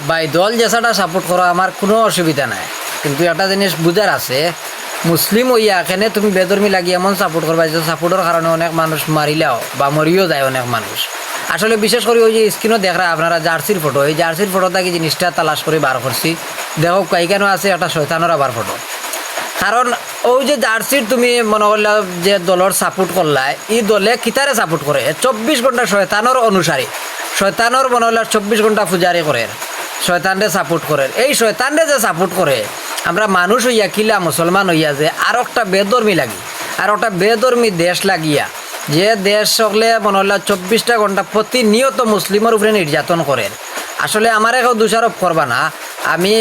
ভাই দল যেসাটা সাপোর্ট করো আমার কোনো অসুবিধা নাই, কিন্তু একটা জিনিস বুঝার আছে, মুসলিম হইয়া এখানে তুমি বেদর্মি লাগি এমন সাপোর্ট করবা যে সাপোর্টের কারণে অনেক মানুষ মারিলাও বা মরিও যায় অনেক মানুষ। আসলে বিশেষ করে ওই যে স্ক্রিনও দেখা আপনারা জার্সির ফটো, এই জার্সির ফটোটা কি জিনিসটা তালাশ করে বার করছি, দেখো কেন আছে একটা শয়তানের আবার ফটো। কারণ ওই যে জার্সির তুমি মনে করলে যে দলের সাপোর্ট করলাই, এই দলে কিতারে সাপোর্ট করে 24 ঘন্টা শয়তানোর অনুসারী, শয়তানোর মনে হলে 24 ঘন্টা পূজারি করে, শয়তানরে সাপোর্ট করে। এই শয়তানরে যে সাপোর্ট করে আমরা মানুষ হইয়া কিলা মুসলমান হইয়া যে আর একটা বেদর্মী লাগি, আর একটা বেদর্মী দেশ লাগিয়া যে দেশ সকলে মনে হলে 24টা ঘন্টা প্রতিনিয়ত মুসলিমের উপরে নির্যাতন করেন। আসলে আমার কেউ দোষারোপ করবা না, আমি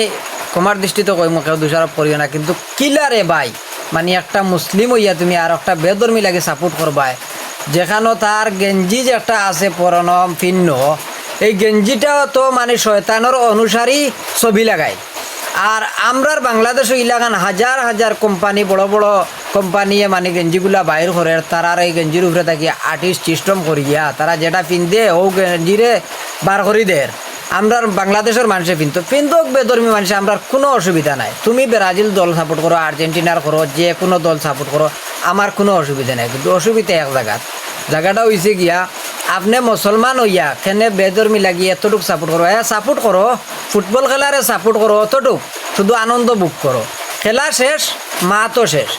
তোমার দৃষ্টিতে কই কেউ দোষারোপ করিও না, কিন্তু কিলারে ভাই মানে একটা মুসলিম হইয়া তুমি আর একটা বেদর্মী লাগে সাপোর্ট করবাই, যেখানে তার গেঞ্জি যে একটা আছে পরনো ভিন্ন, এই গেঞ্জিটাও তো মানে শয়তানের অনুসারী ছবি লাগায়। আর আমরার বাংলাদেশ ইলাকান হাজার হাজার কোম্পানি, বড় বড় কোম্পানিয়ে মানে গেঞ্জিগুলা বাইর করে, তারার এই গেঞ্জির উপরে থাকি আর্টিস্ট সিস্টেম করিয়া তারা যেটা পিনদে ও গেঞ্জিরে বার করি দের আমরা বাংলাদেশের মানুষে কিন্তু বেদর্মী মানুষে আমরা কোনো অসুবিধা নাই। তুমি ব্রাজিল দল সাপোর্ট করো, আর্জেন্টিনার করো, যে কোনো দল সাপোর্ট করো, আমার কোনো অসুবিধা নাই। কিন্তু অসুবিধা এক জায়গাটা হয়েছে গিয়া আপনি মুসলমান হইয়া কেনে বেদর্মী লাগিয়ে এতটুকু সাপোর্ট করো, সাপোর্ট করো, ফুটবল খেলারে সাপোর্ট করো, অতটুক শুধু আনন্দ বুক করো, খেলা শেষ মা তো শেষ।